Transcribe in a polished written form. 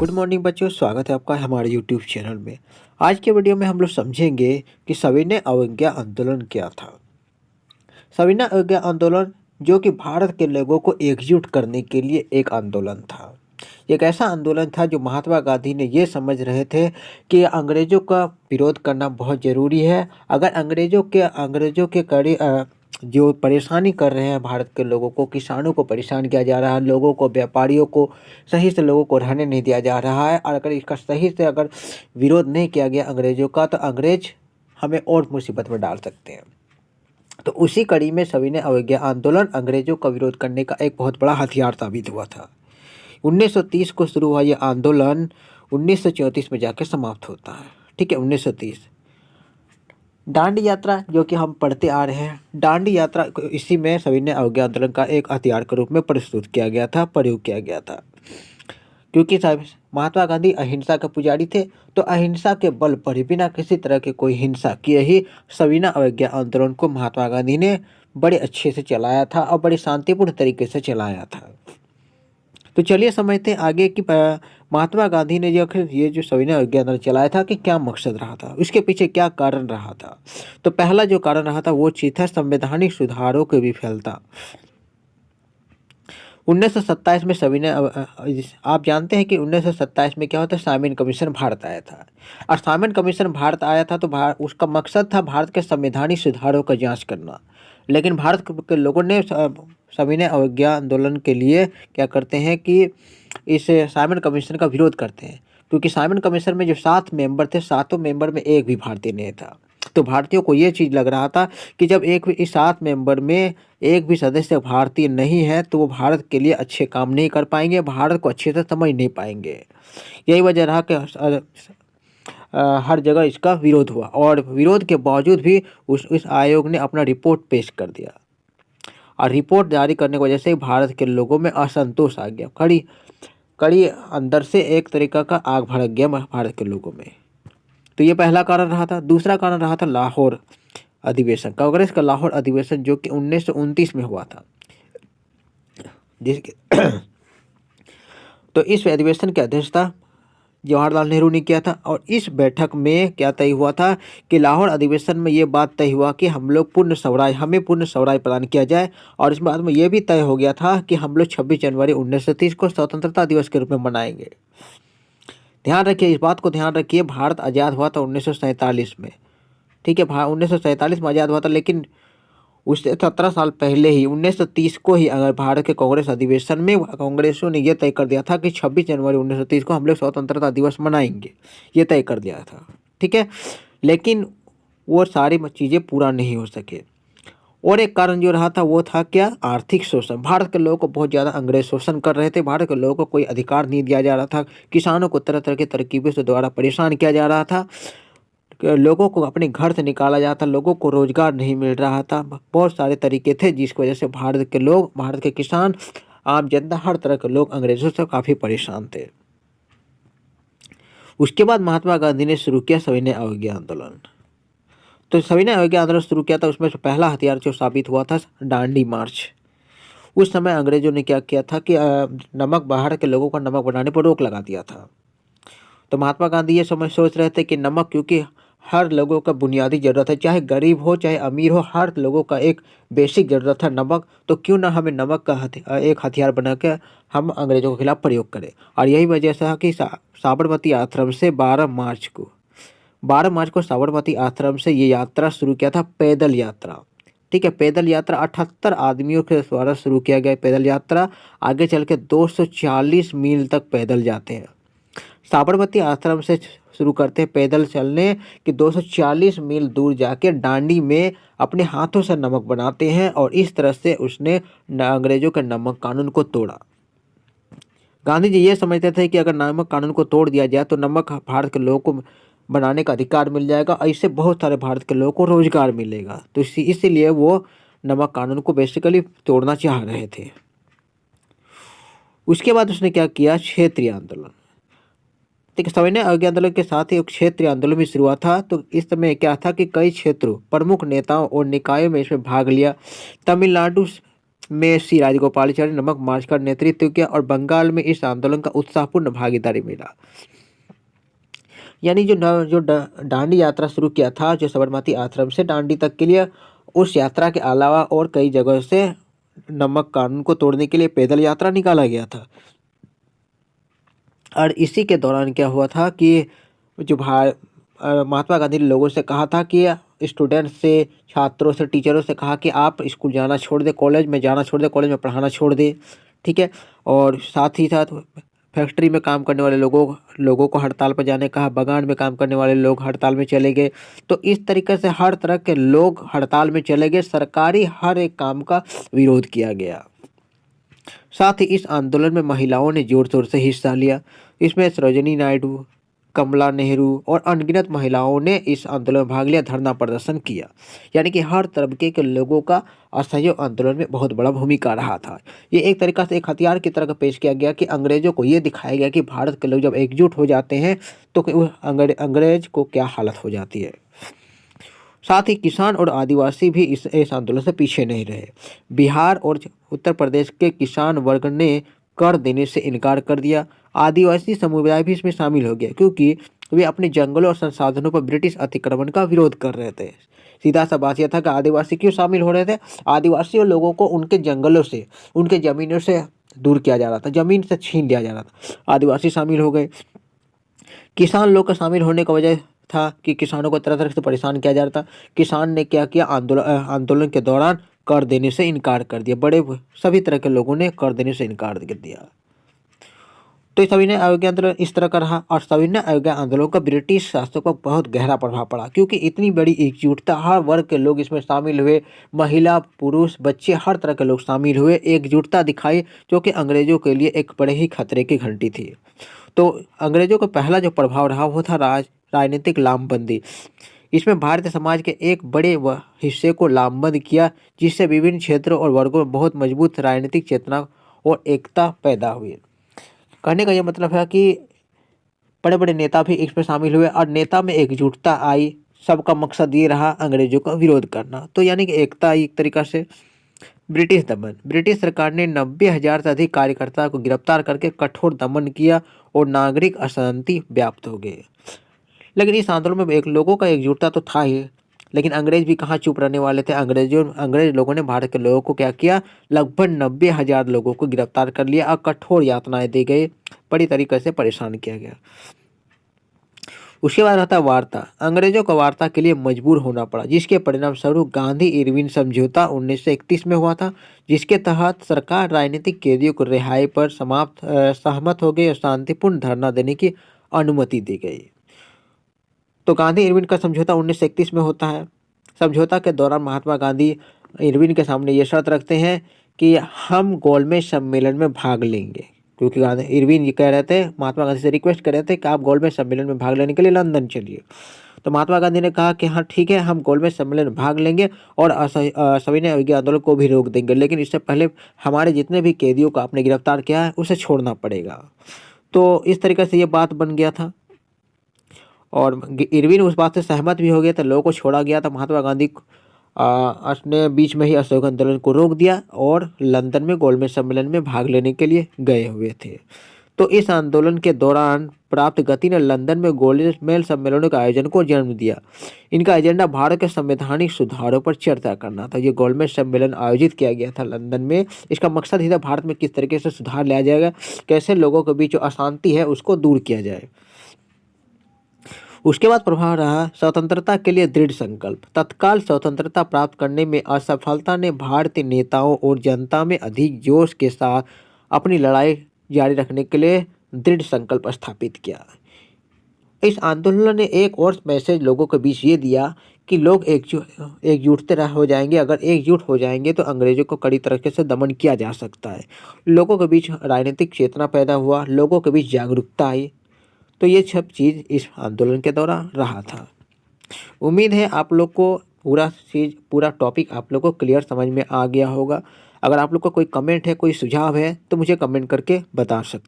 Good morning बच्चों, स्वागत है आपका हमारे यूट्यूब चैनल में। आज के वीडियो में हम लोग समझेंगे कि सविनय अवज्ञा आंदोलन क्या था। सविनय अवज्ञा आंदोलन जो कि भारत के लोगों को एकजुट करने के लिए एक आंदोलन था। एक ऐसा आंदोलन था जो महात्मा गांधी ने ये समझ रहे थे कि अंग्रेज़ों का विरोध करना बहुत ज़रूरी है। अगर अंग्रेज़ों के कड़ी जो परेशानी कर रहे हैं भारत के लोगों को, किसानों को परेशान किया जा रहा है, लोगों को, व्यापारियों को, सही से लोगों को रहने नहीं दिया जा रहा है, और अगर इसका सही से अगर विरोध नहीं किया गया अंग्रेज़ों का, तो अंग्रेज़ हमें और मुसीबत में डाल सकते हैं। तो उसी कड़ी में सविनय अवज्ञा आंदोलन अंग्रेज़ों का विरोध करने का एक बहुत बड़ा हथियार साबित हुआ था। 1930 को शुरू हुआ ये आंदोलन 1934 में जाकर समाप्त होता है। ठीक है, 1930 दांडी यात्रा जो कि हम पढ़ते आ रहे हैं, दांडी यात्रा को इसी में सविनय अवज्ञा आंदोलन का एक हथियार के रूप में प्रस्तुत किया गया था, प्रयोग किया गया था। क्योंकि महात्मा गांधी अहिंसा के पुजारी थे, तो अहिंसा के बल पर ही बिना किसी तरह के कोई हिंसा किए ही सविनय अवज्ञा आंदोलन को महात्मा गांधी ने बड़े अच्छे से चलाया था और बड़े शांतिपूर्ण तरीके से चलाया था। तो चलिए समझते हैं आगे कि महात्मा गांधी ने ये जो सविनय अवज्ञा आंदोलन चलाया था कि क्या मकसद रहा था, उसके पीछे क्या कारण रहा था। तो पहला जो कारण रहा था वो चीज था संवैधानिक सुधारों की विफलता। 1927 में आप जानते हैं कि 1927 में क्या होता है, साइमन कमीशन भारत आया था। और साइमन कमीशन भारत आया था तो उसका मकसद था भारत के संवैधानिक सुधारों का जांच करना। लेकिन भारत के लोगों ने सविनय अवज्ञा आंदोलन के लिए क्या करते हैं कि इस साइमन कमीशन का विरोध करते हैं, क्योंकि साइमन कमीशन में जो 7 मेंबर थे, 7 मेंबर में एक भी भारतीय नहीं था। तो भारतीयों को ये चीज़ लग रहा था कि जब इस 7 मेंबर में एक भी सदस्य भारतीय नहीं है तो वो भारत के लिए अच्छे काम नहीं कर पाएंगे, भारत को अच्छे से समझ नहीं पाएंगे। यही वजह रहा कि हर जगह इसका विरोध हुआ, और विरोध के बावजूद भी उस आयोग ने अपना रिपोर्ट पेश कर दिया, और रिपोर्ट जारी करने की वजह से भारत के लोगों में असंतोष आ गया। कड़ी अंदर से एक तरीका का आग भड़क गया भारत के लोगों में। तो ये पहला कारण रहा था। दूसरा कारण रहा था लाहौर अधिवेशन, कांग्रेस का लाहौर अधिवेशन जो कि 1929 में हुआ था, जिसके तो इस अधिवेशन की अध्यक्षता जवाहरलाल नेहरू ने किया था। और इस बैठक में क्या तय हुआ था कि लाहौर अधिवेशन में ये बात तय हुआ कि हमें पूर्ण स्वराज प्रदान किया जाए। और इस बात में ये भी तय हो गया था कि हम लोग 26 जनवरी 1930 को स्वतंत्रता दिवस के रूप में मनाएंगे। ध्यान रखिए, इस बात को ध्यान रखिए, भारत आज़ाद हुआ था 1947 में। ठीक है, 1947 में आज़ाद हुआ था, लेकिन उससे 17 साल पहले ही 1930 को ही अगर भारत के कांग्रेस अधिवेशन में कांग्रेसों ने यह तय कर दिया था कि 26 जनवरी 1930 को हम लोग स्वतंत्रता दिवस मनाएंगे, ये तय कर दिया था। ठीक है, लेकिन वो सारी चीज़ें पूरा नहीं हो सके। और एक कारण जो रहा था वो था क्या, आर्थिक शोषण। भारत के लोगों को बहुत ज़्यादा अंग्रेज शोषण कर रहे थे, भारत के लोगों को कोई अधिकार नहीं दिया जा रहा था, किसानों को तरह तरह की तरकीबों से द्वारा परेशान किया जा रहा था, लोगों को अपने घर से निकाला जाता, लोगों को रोजगार नहीं मिल रहा था। बहुत सारे तरीके थे जिसकी वजह से भारत के लोग, भारत के किसान, आम जनता, हर तरह के लोग अंग्रेजों से काफ़ी परेशान थे। उसके बाद महात्मा गांधी ने शुरू किया सविनय अवज्ञा आंदोलन। तो सविनय अवज्ञा आंदोलन शुरू किया था, उसमें से पहला हथियार जो साबित हुआ था दांडी मार्च। उस समय अंग्रेजों ने क्या किया था कि नमक, बाहर के लोगों का नमक बनाने पर रोक लगा दिया था। तो महात्मा गांधी ये सोच रहे थे कि नमक, क्योंकि हर लोगों का बुनियादी ज़रूरत है, चाहे गरीब हो चाहे अमीर हो, हर लोगों का एक बेसिक ज़रूरत है नमक। तो क्यों ना हमें नमक का एक हथियार बना के हम अंग्रेज़ों के खिलाफ प्रयोग करें। और यही वजह से है कि साबरमती आश्रम से 12 मार्च को साबरमती आश्रम से ये यात्रा शुरू किया था, पैदल यात्रा। ठीक है, पैदल यात्रा 78 आदमियों के द्वारा शुरू किया गया पैदल यात्रा। आगे चल के 240 मील तक पैदल जाते हैं। साबरमती आश्रम से शुरू करते हैं पैदल चलने कि 240 मील दूर जाके दांडी में अपने हाथों से नमक बनाते हैं, और इस तरह से उसने अंग्रेजों के नमक कानून को तोड़ा। गांधी जी ये समझते थे कि अगर नमक कानून को तोड़ दिया जाए तो नमक भारत के लोगों को बनाने का अधिकार मिल जाएगा, और इससे बहुत सारे भारत के लोगों को रोजगार मिलेगा। तो इसीलिए वो नमक कानून को बेसिकली तोड़ना चाह रहे थे। उसके बाद उसने क्या किया, क्षेत्रीय आंदोलन। ठीक है, सविनय अवज्ञा आंदोलन के साथ ही एक क्षेत्रीय आंदोलन भी शुरू हुआ था। तो इस समय क्या था कि कई क्षेत्रों, प्रमुख नेताओं और निकायों में इसमें भाग लिया। तमिलनाडु में सी राजगोपालाचारी नमक मार्च का नेतृत्व किया और बंगाल में इस आंदोलन का उत्साहपूर्ण भागीदारी मिला। यानी जो दांडी यात्रा शुरू किया था, जो साबरमती आश्रम से दांडी तक के लिए, उस यात्रा के अलावा और कई जगह से नमक कानून को तोड़ने के लिए पैदल यात्रा निकाला गया था। और इसी के दौरान क्या हुआ था कि जो महात्मा गांधी ने लोगों से कहा था कि स्टूडेंट्स से, छात्रों से, टीचरों से कहा कि आप स्कूल जाना छोड़ दें, कॉलेज में जाना छोड़ दें, कॉलेज में पढ़ाना छोड़ दें, ठीक है। और साथ ही साथ फैक्ट्री में काम करने वाले लोगों को हड़ताल पर जाने कहा, बागान में काम करने वाले लोग हड़ताल में चले गए। तो इस तरीके से हर तरह के लोग हड़ताल में चले गए, सरकारी हर एक काम का विरोध किया गया। साथ ही इस आंदोलन में महिलाओं ने जोर शोर से हिस्सा लिया। इसमें सरोजिनी नायडू, कमला नेहरू और अनगिनत महिलाओं ने इस आंदोलन में भाग लिया, धरना प्रदर्शन किया। यानी कि हर तबके के लोगों का असहयोग आंदोलन में बहुत बड़ा भूमिका रहा था। ये एक तरीका से एक हथियार की तरह पेश किया गया कि अंग्रेजों को ये दिखाया गया कि भारत के लोग जब एकजुट हो जाते हैं तो अंग्रेज को क्या हालत हो जाती है। साथ ही किसान और आदिवासी भी इस आंदोलन से पीछे नहीं रहे। बिहार और उत्तर प्रदेश के किसान वर्ग ने कर देने से इनकार कर दिया। आदिवासी समुदाय भी इसमें शामिल हो गया क्योंकि वे अपने जंगलों और संसाधनों पर ब्रिटिश अतिक्रमण का विरोध कर रहे थे। सीधा सा बात यह था कि आदिवासी क्यों शामिल हो रहे थे? आदिवासी लोगों को उनके जंगलों से, उनके जमीनों से दूर किया जा रहा था, जमीन से छीन लिया जा रहा था। आदिवासी शामिल हो गए। किसान लोग का शामिल होने का वजह था कि किसानों को तरह तरह से परेशान किया जा रहा था। किसान ने क्या किया? आंदोलन के दौरान कर देने से इनकार कर दिया। सभी तरह के लोगों ने कर देने से इनकार कर दिया। तो सविनय अवज्ञा आंदोलन इस तरह का रहा और सविनय अवज्ञा आंदोलन का ब्रिटिश शासकों पर बहुत गहरा प्रभाव पड़ा क्योंकि इतनी बड़ी एकजुटता, हर वर्ग के लोग इसमें शामिल हुए, महिला, पुरुष, बच्चे, हर तरह के लोग शामिल हुए, एकजुटता दिखाई, जो कि अंग्रेजों के लिए एक बड़े ही खतरे की घंटी थी। तो अंग्रेजों का पहला जो प्रभाव रहा वो था राजनीतिक लामबंदी। इसमें भारतीय समाज के एक बड़े हिस्से को लामबंद किया, जिससे विभिन्न क्षेत्रों और वर्गों में बहुत मजबूत राजनीतिक चेतना और एकता पैदा हुई। कहने का यह मतलब है कि बड़े बड़े नेता भी इसमें शामिल हुए और नेता में एकजुटता आई। सबका मकसद ये रहा अंग्रेजों का विरोध करना। तो यानी कि एकता एक तरीका से। ब्रिटिश दमन। ब्रिटिश सरकार ने 90,000 से अधिक कार्यकर्ताओं को गिरफ्तार करके कठोर दमन किया और नागरिक अशांति व्याप्त हो गए। लेकिन इस आंदोलन में लोगों का एकजुटता तो था ही, लेकिन अंग्रेज भी कहाँ चुप रहने वाले थे। अंग्रेज लोगों ने भारत के लोगों को क्या किया? लगभग 90,000 लोगों को गिरफ्तार कर लिया और कठोर यातनाएं दी गई, बड़ी तरीके से परेशान किया गया। उसके बाद रहता वार्ता। अंग्रेजों को वार्ता के लिए मजबूर होना पड़ा, जिसके परिणाम स्वरूप गांधी इरविन समझौता 1931 में हुआ था, जिसके तहत सरकार राजनीतिक कैदियों को रिहाई पर सहमत हो गई और शांतिपूर्ण धरना देने की अनुमति दी गई। तो गांधी इरविन का समझौता 1931 में होता है। समझौता के दौरान महात्मा गांधी इरविन के सामने ये शर्त रखते हैं कि हम गोलमेज सम्मेलन में भाग लेंगे, क्योंकि इरविन ये कह रहे थे, महात्मा गांधी से रिक्वेस्ट कर रहे थे कि आप गोलमेज सम्मेलन में भाग लेने के लिए लंदन चलिए। तो महात्मा गांधी ने कहा कि हाँ ठीक है, हम गोलमेज सम्मेलन में भाग लेंगे और सविनय अवज्ञा आंदोलन को भी रोक देंगे, लेकिन इससे पहले हमारे जितने भी कैदियों को आपने गिरफ्तार किया है उसे छोड़ना पड़ेगा। तो इस तरीके से ये बात बन गया था और इरविन उस बात से सहमत भी हो गया था। लोगों को छोड़ा गया था। महात्मा गांधी ने बीच में ही असहयोग आंदोलन को रोक दिया और लंदन में गोलमेज सम्मेलन में भाग लेने के लिए गए हुए थे। तो इस आंदोलन के दौरान प्राप्त गति ने लंदन में गोलमेज सम्मेलनों के आयोजन को जन्म दिया। इनका एजेंडा भारत के संवैधानिक सुधारों पर चर्चा करना था। ये गोलमेज सम्मेलन आयोजित किया गया था लंदन में। इसका मकसद ही था भारत में किस तरीके से सुधार लाया जाएगा, कैसे लोगों के बीच जो अशांति है उसको दूर किया जाए। उसके बाद प्रभाव रहा स्वतंत्रता के लिए दृढ़ संकल्प। तत्काल स्वतंत्रता प्राप्त करने में असफलता ने भारतीय नेताओं और जनता में अधिक जोश के साथ अपनी लड़ाई जारी रखने के लिए दृढ़ संकल्प स्थापित किया। इस आंदोलन ने एक और मैसेज लोगों के बीच ये दिया कि लोग एकजुट हो जाएंगे। अगर एकजुट हो जाएंगे तो अंग्रेजों को कड़ी तरीके से दमन किया जा सकता है। लोगों के बीच राजनीतिक चेतना पैदा हुआ, लोगों के बीच जागरूकता आई। तो ये सब चीज़ इस आंदोलन के दौरान रहा था। उम्मीद है आप लोग को पूरा टॉपिक आप लोग को क्लियर समझ में आ गया होगा। अगर आप लोग को कोई कमेंट है, कोई सुझाव है तो मुझे कमेंट करके बता सकते हैं।